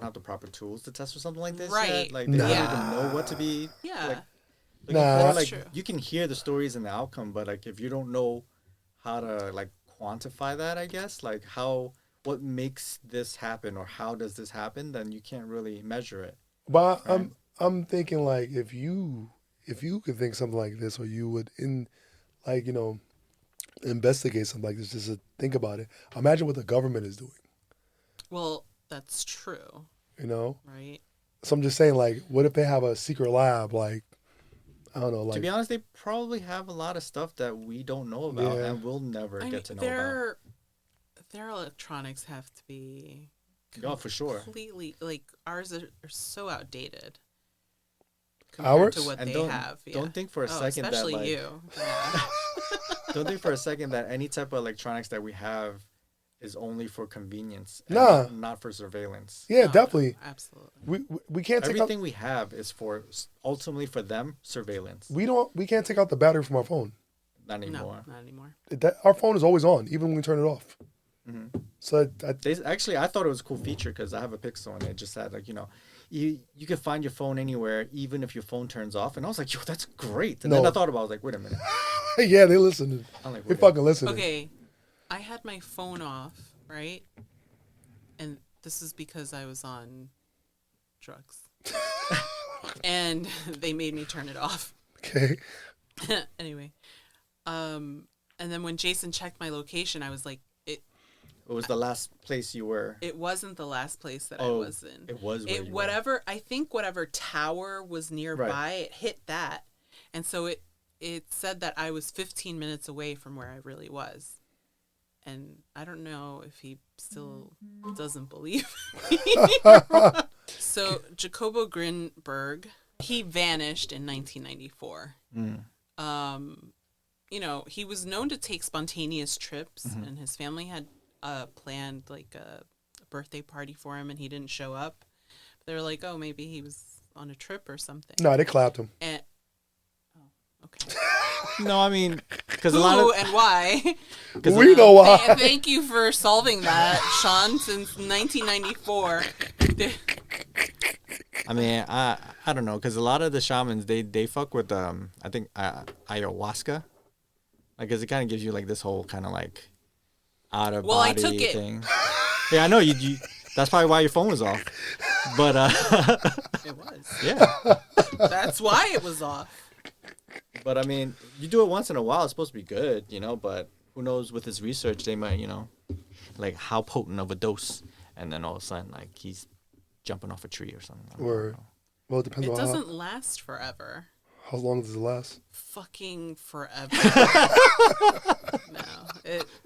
S3: have the proper tools to test for something like this
S2: Right.
S3: yet. Like, they don't
S2: Yeah.
S3: even know what to be.
S2: Yeah.
S3: Like,
S1: Nah.
S2: That's
S3: like
S2: true.
S3: you can hear the stories and the outcome, but like if you don't know how to like quantify that, I guess, like what makes this happen or how does this happen, then you can't really measure it.
S1: but
S3: Right.
S1: I'm thinking like if you could think something like this, or you would investigate something like this, just to think about it. Imagine what the government is doing.
S2: Well, that's true, right?
S1: So I'm just saying, like, what if they have a secret lab? Like, I don't know,
S3: To
S1: like
S3: be honest, they probably have a lot of stuff that we don't know about
S1: Yeah.
S3: and we'll never
S2: I mean,
S3: get to know about.
S2: their electronics have to be
S3: Oh, for sure.
S2: completely, like, ours are so outdated
S1: Ours?
S2: compared to what
S3: And
S2: they
S3: don't-
S2: have.
S3: don't think for a second that,
S2: especially
S3: like-
S2: you. Yeah.
S3: Don't think for a second that any type of electronics that we have is only for convenience. And
S1: Nah.
S3: not for surveillance.
S1: yeah,
S2: No,
S1: definitely.
S2: no, absolutely.
S1: We can't take out
S3: Everything we have is for ultimately for them surveillance.
S1: we can't take out the battery from our phone.
S3: Not
S2: No,
S3: anymore.
S2: not anymore.
S1: Our phone is always on, even when we turn it off.
S3: Mm-hmm.
S1: So
S3: Actually, I thought it was a cool feature because I have a Pixel and it just had like you can find your phone anywhere even if your phone turns off. And I was like, yo, that's great. And then
S1: No.
S3: I thought about it, I was like, wait a minute.
S1: yeah, they listen.
S3: I'm like,
S1: They
S3: wait a
S1: fucking listen.
S2: Okay, I had my phone off, right? And this is because I was on drugs. And they made me turn it off.
S1: Okay.
S2: Anyway, and then when Jason checked my location, I was like,
S4: It was the last place you were.
S2: It wasn't the last place that I
S4: Oh,
S2: was in.
S4: it was where you were.
S2: Whatever, I think whatever tower was nearby,
S4: Right.
S2: it hit that. And so it said that I was 15 minutes away from where I really was. And I don't know if he still doesn't believe me. So Jacobo Grinberg, he vanished in 1994. You know, he was known to take spontaneous trips, and his family had planned like a birthday party for him, and he didn't show up. They were like, oh, maybe he was on a trip or something.
S1: No, they clapped him.
S2: And okay.
S3: No, I mean, because a
S2: Who
S3: lot of
S2: and why?
S1: We know why.
S2: Thank you for solving that, Sean. Since 1994.
S3: I mean, I don't know, because a lot of the shamans they fuck with I think ayahuasca, like, cause it kind of gives you like this whole kind of like out of
S2: Well, I
S3: body
S2: took it.
S3: thing. Yeah, I know you. That's probably why your phone was off. But
S2: It was.
S3: yeah.
S2: That's why it was off.
S3: But I mean, you do it once in a while. It's supposed to be good, you know. But who knows? With his research, they might, you know, like how potent of a dose, and then all of a sudden, like he's jumping off a tree or something. I don't
S1: Word.
S3: know.
S1: Well, it depends
S2: It
S1: on
S2: doesn't last forever.
S1: how long does it last.
S2: Fucking forever. No,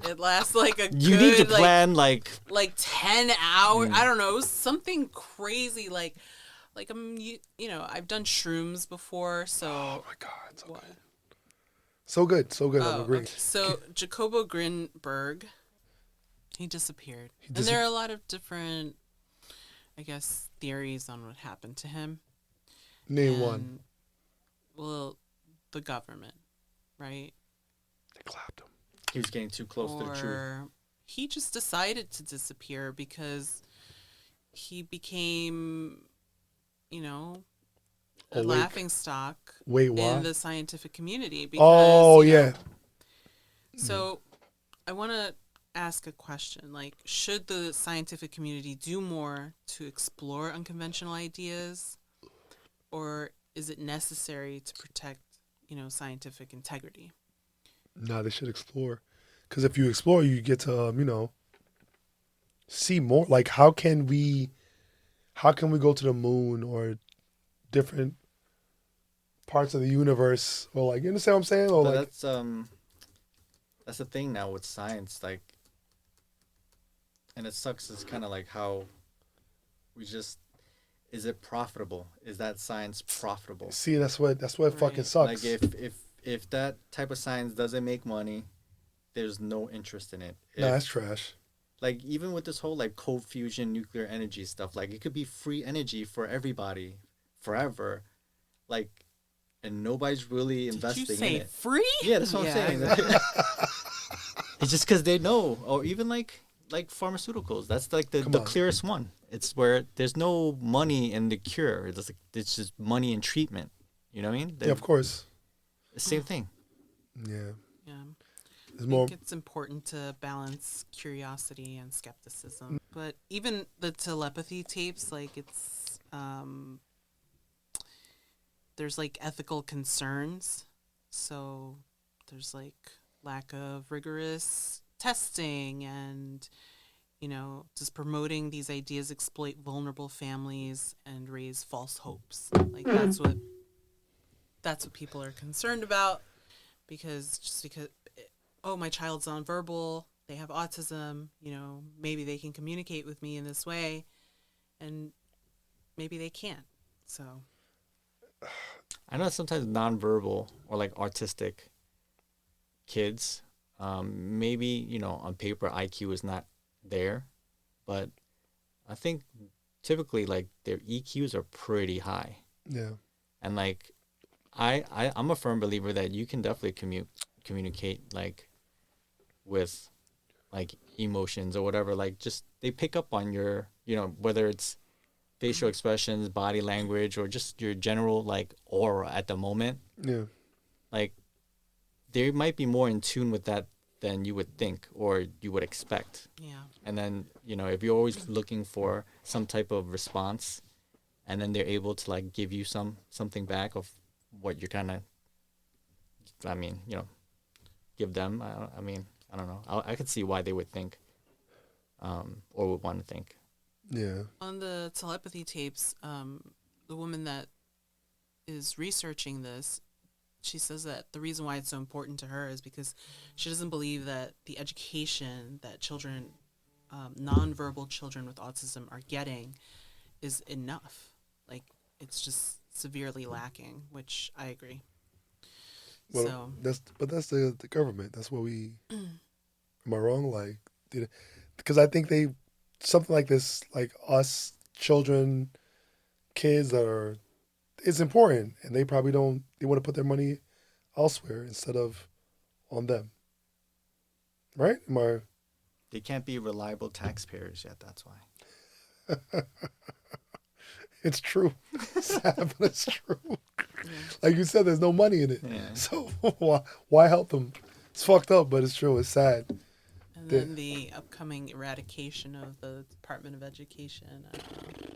S2: it lasts like a
S3: You
S2: good,
S3: need to plan like
S2: 10 hours. I don't know, something crazy like you know, I've done shrooms before, so
S1: Oh my God, so
S2: what?
S1: good. So good, so good. I'm
S2: Oh,
S1: agreeing.
S2: okay. So Jacobo Grinberg, he disappeared. And
S1: dis-
S2: there are a lot of different, I guess, theories on what happened to him.
S1: Name one.
S2: And, well, the government, right?
S1: They clapped him.
S3: he was getting too close to the truth.
S2: Or he just decided to disappear because he became, you know, a
S1: Awake.
S2: laughing stock
S1: Wait, why?
S2: in the scientific community. Because,
S1: Oh
S2: you know,
S1: yeah.
S2: So I want to ask a question. Like, should the scientific community do more to explore unconventional ideas? Or is it necessary to protect, you know, scientific integrity?
S1: No, they should explore. Because if you explore, you get to you know, see more. Like, how can we go to the moon or different parts of the universe, or like, you understand what I'm saying? Or
S3: But
S1: like,
S3: that's the thing now with science, like, and it sucks. It's kind of like how we just, is it profitable? Is that science profitable?
S1: see, that's what fucking
S2: Right.
S1: sucks.
S3: Like if that type of science doesn't make money, there's no interest in it.
S1: Nah,
S3: If-
S1: that's trash.
S3: like even with this whole like cold fusion nuclear energy stuff, like it could be free energy for everybody forever, like, and nobody's really
S2: Did
S3: investing
S2: you say
S3: in it.
S2: free?
S3: Yeah, that's what I'm saying. It's just because they know, or even like pharmaceuticals. That's like the
S1: Come on.
S3: clearest one. It's where there's no money in the cure. It's just money in treatment. You know what I mean?
S1: Yeah, of course.
S3: The same thing.
S1: Yeah,
S2: Yeah.
S1: there's
S2: I
S1: more.
S2: think it's important to balance curiosity and skepticism. But even the telepathy tapes, like it's there's like ethical concerns. So there's like lack of rigorous testing and, you know, just promoting these ideas exploit vulnerable families and raise false hopes. Like that's what people are concerned about, because oh, my child's nonverbal, they have autism, you know, maybe they can communicate with me in this way, and maybe they can't. So
S3: I know sometimes nonverbal or like autistic kids, maybe, you know, on paper IQ is not there, but I think typically like their EQs are pretty high.
S1: Yeah,
S3: And like I'm a firm believer that you can definitely communicate like with like emotions or whatever. Like just they pick up on your, you know, whether it's facial expressions, body language, or just your general like aura at the moment.
S1: yeah.
S3: Like they might be more in tune with that than you would think or you would expect.
S2: yeah.
S3: And then, you know, if you're always looking for some type of response, and then they're able to like give you something back of what you're kind of, I mean, you know, give them. I mean, I don't know. I could see why they would think or would want to think.
S1: Yeah.
S2: On the telepathy tapes, the woman that is researching this, she says that the reason why it's so important to her is because she doesn't believe that the education that children, nonverbal children with autism are getting is enough. Like, it's just severely lacking, which I agree.
S1: Well,
S2: So
S1: that's the government. That's what we. Am I wrong? Like, because I think something like this, like us children, kids that are, it's important, and they probably don't. They want to put their money elsewhere instead of on them. Right?
S3: They can't be reliable taxpayers yet. That's why.
S1: It's true. Sad, but it's true. Like you said, there's no money in it.
S3: Yeah.
S1: So why help them? It's fucked up, but it's true. It's sad.
S2: and then the upcoming eradication of the Department of Education. I don't know.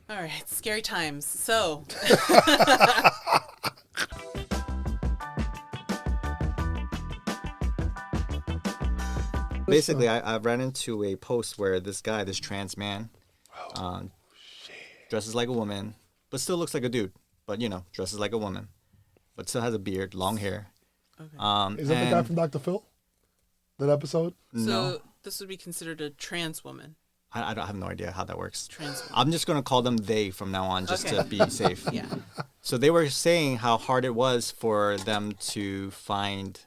S2: All right, scary times. So
S3: Basically, I ran into a post where this trans man, dresses like a woman, but still looks like a dude. But, dresses like a woman, but still has a beard, long hair.
S2: okay.
S1: Is that the guy from Dr. Phil? That episode?
S2: So this would be considered a trans woman.
S3: I have no idea how that works.
S2: Trans woman.
S3: I'm just going to call them they from now on just
S2: Okay.
S3: to be safe.
S2: Yeah.
S3: So they were saying how hard it was for them to find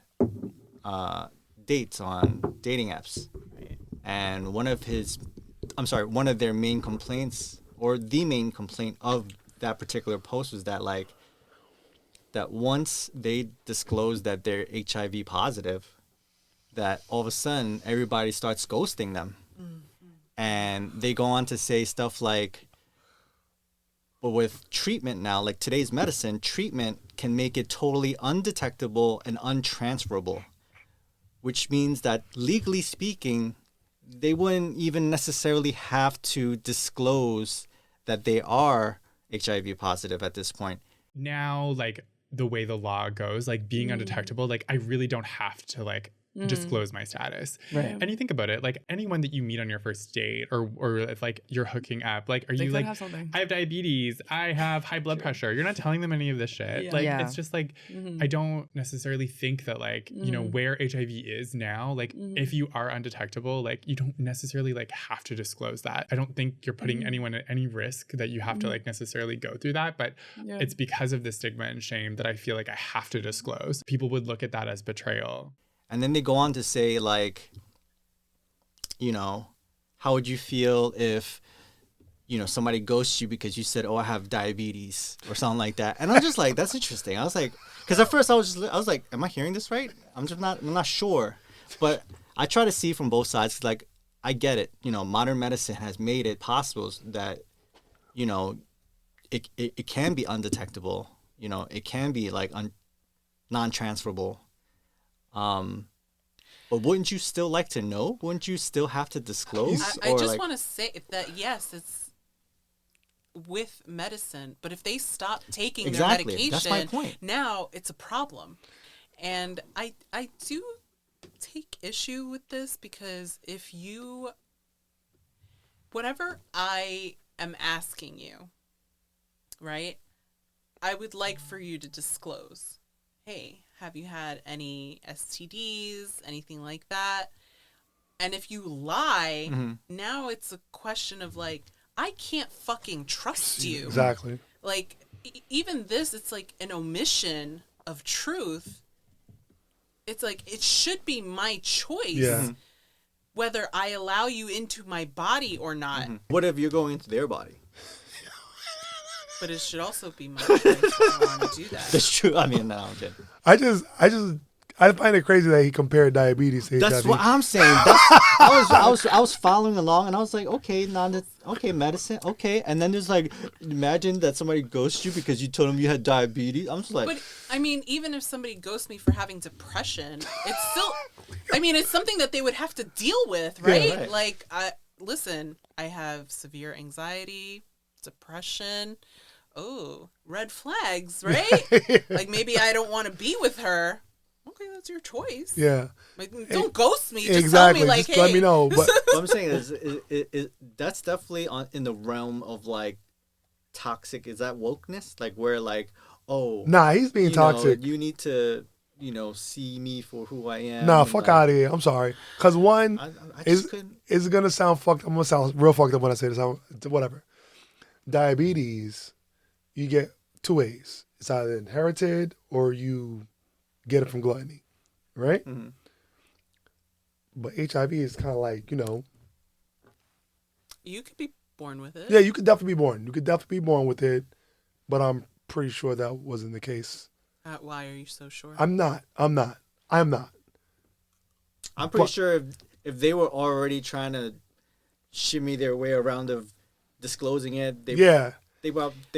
S3: dates on dating apps.
S2: Right.
S3: And one of their main complaints, or the main complaint of that particular post, was that that once they disclose that they're HIV positive, that all of a sudden everybody starts ghosting them. And they go on to say stuff like, but with treatment now, like today's medicine, treatment can make it totally undetectable and untransferable, which means that legally speaking, they wouldn't even necessarily have to disclose that they are HIV positive at this point.
S6: Now, like, the way the law goes, like, being undetectable, like, I really don't have to, like, disclose my status.
S7: Right.
S6: And you think about it, like, anyone that you meet on your first date, or if, like, you're hooking up, like, are
S7: They
S6: you
S7: could
S6: like,
S7: have something.
S6: I have diabetes, I have high blood pressure. You're not telling them any of this shit.
S7: Yeah.
S6: Like,
S7: Yeah.
S6: it's just like, I don't necessarily think that, like, where HIV is now, like, if you are undetectable, like, you don't necessarily, like, have to disclose that. I don't think you're putting anyone at any risk that you have to, like, necessarily go through that. But
S7: Yeah.
S6: it's because of the stigma and shame that I feel like I have to disclose. People would look at that as betrayal.
S3: And then they go on to say, like, how would you feel if, somebody ghosts you because you said, oh, I have diabetes or something like that. And I'm just like, that's interesting. I was like, because at first I was like, am I hearing this right? I'm not sure. But I try to see from both sides. 'Cause, like, I get it. Modern medicine has made it possible that, it can be undetectable. It can be like non-transferable. But wouldn't you still like to know? Wouldn't you still have to disclose?
S2: I just want to say that, yes, it's with medicine, but if they stop taking
S3: Exactly.
S2: their medication,
S3: That's my point.
S2: now it's a problem. And I do take issue with this because whatever I am asking you, right, I would like for you to disclose, hey, have you had any STDs, anything like that? And if you lie, now it's a question of, like, I can't fucking trust you.
S1: Exactly.
S2: Like, even this, it's like an omission of truth. It's like, it should be my choice whether I allow you into my body or not.
S3: What if you're going into their body?
S2: But it should also be my choice if I want to do that.
S3: That's true. I mean, no, I'm kidding.
S1: I find it crazy that he compared diabetes to
S3: That's
S1: HIV.
S3: what I'm saying. I was following along, and I was like, okay, medicine, okay. And then there's like, imagine that somebody ghosts you because you told them you had diabetes. I'm just like,
S2: But, I mean, even if somebody ghosts me for having depression, it's still, I mean, it's something that they would have to deal with, right?
S3: right.
S2: Like, listen, I have severe anxiety, depression. Oh, red flags, right? Like, maybe I don't want to be with her. Okay, that's your choice.
S1: Yeah.
S2: Like, don't ghost me. Just
S1: Exactly.
S2: tell me, like,
S1: Just
S2: hey.
S1: let me know. But
S4: What I'm saying is that's definitely in the realm of like toxic. Is that wokeness? Like where like, oh,
S1: nah, he's being
S4: you know,
S1: toxic.
S4: you need to, see me for who I am.
S1: Nah,
S4: and,
S1: fuck
S4: like,
S1: out of here. I'm sorry. Because one,
S4: I just couldn't.
S1: is going to sound fucked up. I'm going to sound real fucked up when I say this. Whatever. Diabetes, you get two ways. It's either inherited or you get it from gluttony, right?
S4: Mm-hmm.
S1: But HIV is kind of like,
S2: You could be born with it.
S1: yeah, you could definitely be born. You could definitely be born with it, but I'm pretty sure that wasn't the case.
S2: Why are you so sure?
S1: I'm not.
S4: I'm pretty
S1: But-
S4: sure if they were already trying to shimmy their way around of disclosing it, they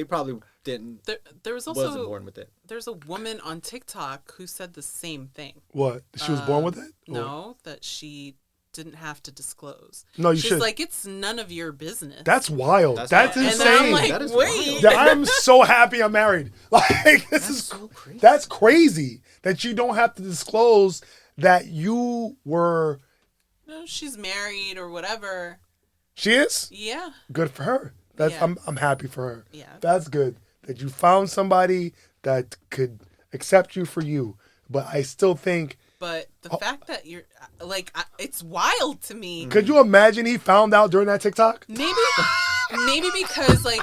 S4: probably didn't.
S2: There was
S4: Wasn't
S2: also
S4: born with it.
S2: there's a woman on TikTok who said the same thing.
S1: What? She was born with it? Or-
S2: No, that she didn't have to disclose.
S1: No, you
S2: She's
S1: should.
S2: like, it's none of your business.
S1: That's wild. That's
S2: and
S1: insane.
S2: then I'm like,
S4: That is
S2: wait.
S4: wild.
S1: Yeah, I'm so happy I'm married. Like this is
S4: so crazy.
S1: That's crazy that you don't have to disclose that you were.
S2: No, she's married or whatever.
S1: She is
S2: Yeah.
S1: good for her. That's
S2: Yeah.
S1: I'm happy for her.
S2: Yeah.
S1: That's good that you found somebody that could accept you for you. But I still think.
S2: But the fact that you're like, it's wild to me.
S1: Could you imagine he found out during that TikTok?
S2: Maybe because like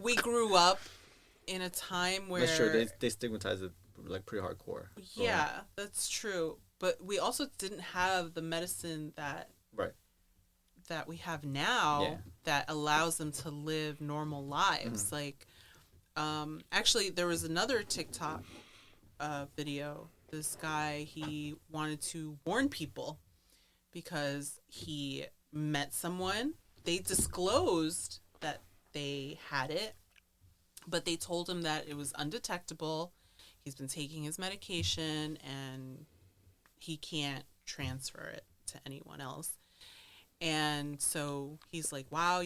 S2: we grew up in a time where
S4: That's true. They stigmatize it like pretty hardcore.
S2: yeah, that's true. But we also didn't have the medicine that we have now that allows them to live normal lives.
S4: Mm-hmm.
S2: Like, actually, there was another TikTok video. This guy, he wanted to warn people because he met someone. They disclosed that they had it, but they told him that it was undetectable. He's been taking his medication and he can't transfer it to anyone else. And so he's like, wow,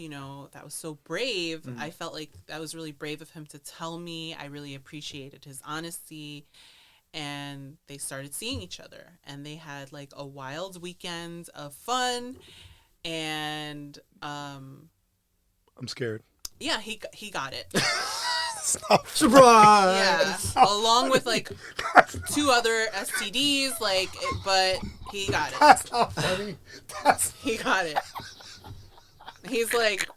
S2: that was so brave.
S4: Mm-hmm.
S2: I felt like that was really brave of him to tell me. I really appreciated his honesty. And they started seeing each other. And they had like a wild weekend of fun. And
S1: I'm scared.
S2: yeah, he got it.
S4: Surprise!
S2: Yeah, along with like 2 other STDs, but he got it.
S1: That's not funny.
S2: He got it. He's like,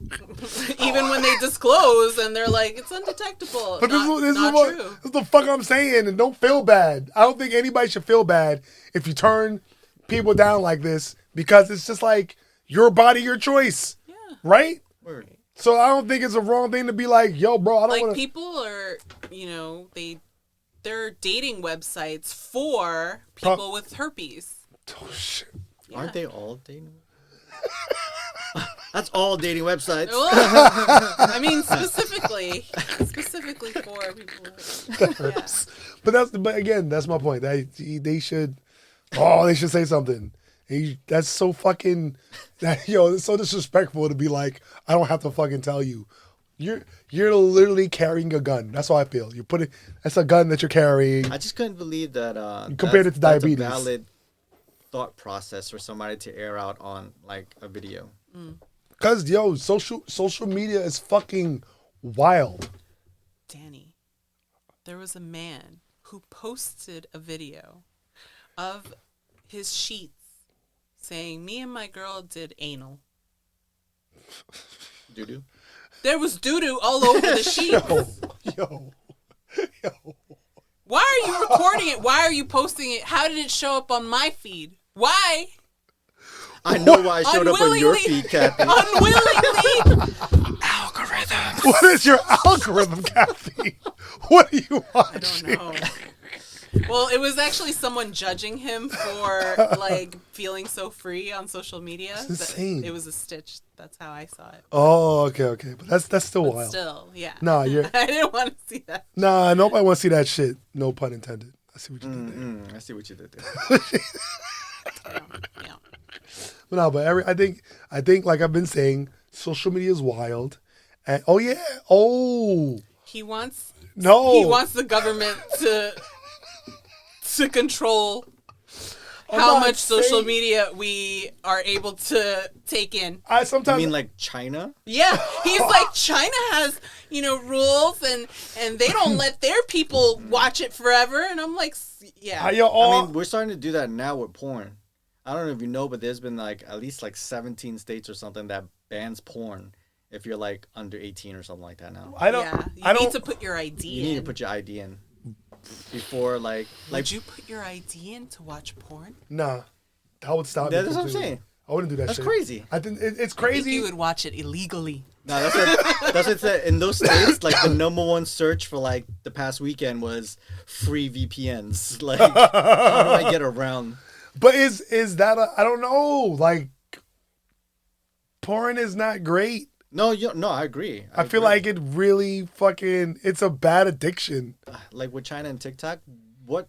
S2: even when they disclose and they're like, it's undetectable.
S1: But
S2: not
S1: this
S2: true.
S1: is the fuck I'm saying, and don't feel bad. I don't think anybody should feel bad if you turn people down like this because it's just like your body, your choice,
S2: Yeah.
S1: right?
S4: Word.
S1: So I don't think it's a wrong thing to be like, yo, bro, I don't
S2: Like
S1: want to.
S2: people are, they're dating websites for people with herpes.
S1: Oh, shit.
S4: Aren't they all dating? That's all dating websites.
S2: Well, I mean, specifically for people. Yeah.
S1: But again, that's my point. They should say something. That's so fucking, it's so disrespectful to be like, I don't have to fucking tell you. You're literally carrying a gun. That's how I feel. That's a gun that you're carrying.
S4: I just couldn't believe that.
S1: You compared it to diabetes.
S4: That's a valid thought process for somebody to air out on like a video.
S1: Cause social media is fucking wild.
S2: Danny, there was a man who posted a video of his sheets saying, me and my girl did anal.
S4: Doo-doo.
S2: There was doo-doo all over the sheets.
S1: Yo.
S2: Why are you recording it? Why are you posting it? How did it show up on my feed? Why?
S4: I know why I showed up on your feed, Kathy.
S2: Unwillingly.
S1: What is your algorithm, Kathy? What are you watching?
S2: I don't know. Well, it was actually someone judging him for like feeling so free on social media.
S1: It's insane.
S2: It was a stitch. That's how I saw it.
S1: Oh, okay. But that's still
S2: But
S1: wild.
S2: still, yeah.
S1: Nah,
S2: I didn't want to see that.
S1: Nah, nobody wants to see that shit. No pun intended. I see what you did there.
S4: I see what you did there.
S2: Yeah.
S1: But no, but I think like I've been saying, social media is wild. And
S2: He wants
S1: no.
S2: He wants the government to control
S1: I'm
S2: how
S1: not
S2: much social
S1: saying-
S2: media we are able to take in.
S1: I
S4: I
S1: sometimes
S4: mean, like China.
S2: Yeah, he's like China has, rules and they don't let their people watch it forever. And I'm like, yeah.
S1: yo,
S4: I mean, we're starting to do that now with porn. I don't know if you know, but there's been like at least like 17 states or something that bans porn if you're like under 18 or something like that now.
S1: I don't.
S2: Yeah, you
S1: I
S2: need
S1: don't.
S2: to put your ID
S4: You
S2: in.
S4: need to put your ID in before like
S2: Would you put your ID in to watch porn?
S1: Nah, that would stop. me
S4: That's what I'm
S1: completely.
S4: saying.
S1: I wouldn't do that.
S4: That's
S1: shit.
S4: crazy.
S1: I think it's
S2: I think
S1: crazy.
S2: you would watch it illegally.
S4: No, that's what it said. In those states, like the number one search for like the past weekend was free VPNs. Like, how do I get around?
S1: But is that I don't know. Like, porn is not great.
S4: No, no, I agree.
S1: I feel like it really fucking. It's a bad addiction.
S4: like with China and TikTok, what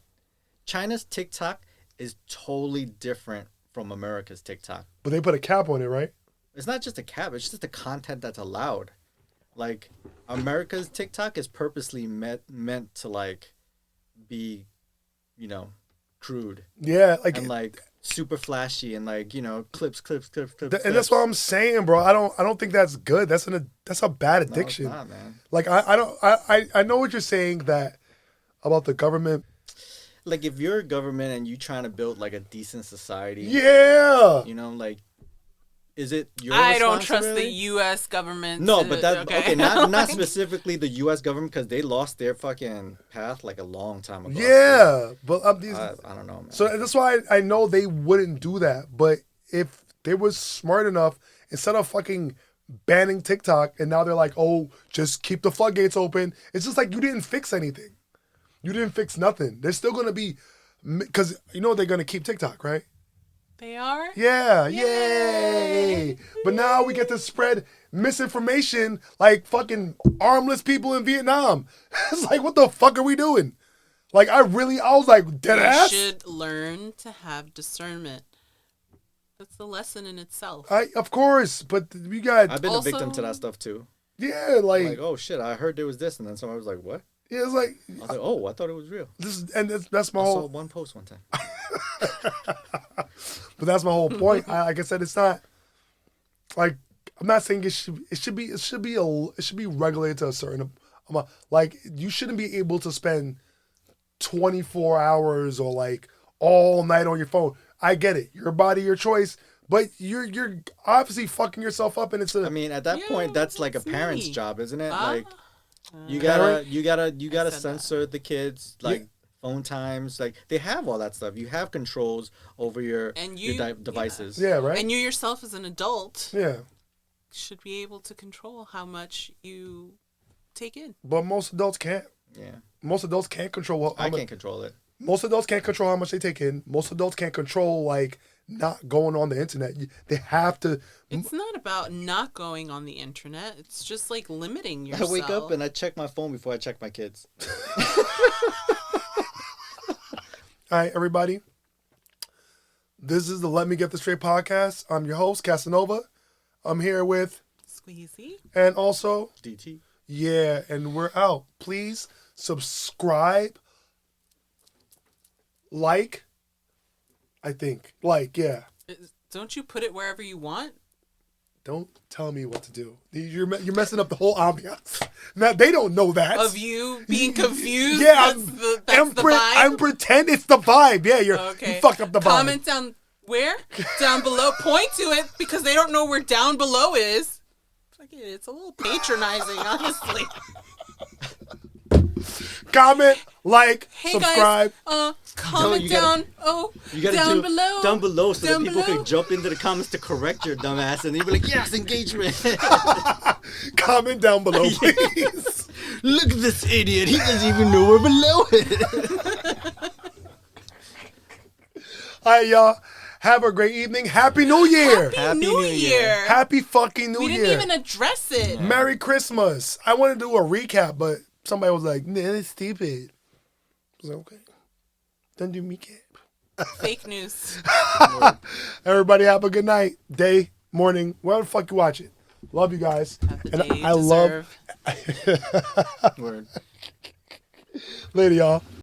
S4: China's TikTok is totally different from America's TikTok.
S1: But they put a cap on it, right?
S4: It's not just a cap, it's just the content that's allowed. Like America's TikTok is purposely meant to like be, crude
S1: Yeah, like
S4: and like super flashy and like, clips.
S1: and that's what I'm saying, bro. I don't think that's good. That's a bad addiction.
S4: No, it's not, man.
S1: Like I know what you're saying that about the government.
S4: Like if you're a government and you trying to build like a decent society,
S1: Yeah.
S4: like is it your
S2: I don't trust the
S4: responsibility?
S2: U.S. government.
S4: No, but that
S2: okay.
S4: not specifically the U.S. government because they lost their fucking path like a long time ago.
S1: Yeah, but
S4: I don't know, man.
S1: so that's why I know they wouldn't do that. But if they were smart enough, instead of fucking banning TikTok, and now they're like, oh, just keep the floodgates open. It's just like you didn't fix anything. You didn't fix nothing. There's still gonna be, because they're gonna keep TikTok, right?
S2: They are?
S1: Yeah, yay! But now we get to spread misinformation like fucking armless people in Vietnam. It's like, what the fuck are we doing? Like, I was like, dead
S2: You
S1: ass?
S2: should learn to have discernment. That's the lesson in itself.
S1: Of course, but we got,
S4: I've been a victim
S2: Also-
S4: to that stuff too.
S1: yeah,
S4: Like, oh shit, I heard there was this, and then someone was like, what?
S1: yeah, it's like,
S4: I was like, oh, I thought it was real.
S1: that's my
S4: I saw
S1: whole,
S4: one post one time.
S1: but that's my whole point. Like I said, it's not, like, I'm not saying it should be regulated to a certain amount. Like, you shouldn't be able to spend 24 hours or like all night on your phone. I get it. Your body, your choice. But you're obviously fucking yourself up, and it's a.
S4: I mean, at that
S2: Yeah,
S4: point, that's like a
S2: that's
S4: parent's
S2: me.
S4: job, isn't it?
S2: Ah.
S4: Like, you
S1: Parent?
S4: gotta
S2: said
S4: censor the kids, like phone times. Like, they have all that stuff. You have controls over your
S2: And
S4: your
S2: you-
S4: devices.
S1: yeah, right.
S2: And you yourself as an adult
S1: Yeah,
S2: should be able to control how much you take in.
S1: but most adults can't.
S4: Yeah.
S1: Most adults can't control
S4: I can't control it.
S1: Most adults can't control how much they take in. Most adults can't control like not going on the internet. They have to.
S2: It's not about not going on the internet. It's just like limiting
S4: I
S2: yourself.
S4: wake up and I check my phone before I check my kids.
S1: All right, everybody. This is the Let Me Get This Straight podcast. I'm your host, Casanova. I'm here with,
S2: Squeezy.
S1: and also,
S4: DT.
S1: yeah, and we're out. Please subscribe, like, yeah.
S2: Don't you put it wherever you want?
S1: Don't tell me what to do. You're messing up the whole ambiance. Now, they don't know that.
S2: Of you being confused?
S1: Yeah,
S2: that's the vibe?
S1: I'm pretend it's the vibe. Yeah, you fucked up the vibe.
S2: Comment down where? Down below. Point to it because they don't know where down below is. It's a little patronizing, honestly.
S1: Comment, like,
S2: Hey
S1: subscribe.
S2: guys, comment
S4: you gotta-
S2: down.
S4: You gotta
S2: down
S4: do
S2: below.
S4: down below so
S2: Down
S4: that people
S2: below.
S4: can jump into the comments to correct your dumb ass and you'll be like, yes, engagement.
S1: Comment down below, please.
S4: Look at this idiot. He doesn't even know we're below it.
S1: All right, y'all. Have a great evening. Happy New Year.
S2: Happy New Year.
S1: Happy fucking New
S2: We
S1: Year.
S2: didn't even address it.
S1: Merry Christmas. I wanted to do a recap, but somebody was like, nah, that's stupid. I was like, okay. Then do recap.
S2: Fake news.
S1: Everybody have a good night, day, morning, wherever the fuck you watch it. Love you guys.
S2: Have the
S1: And
S2: day you
S1: I love
S2: deserve.
S4: Word.
S1: later, y'all.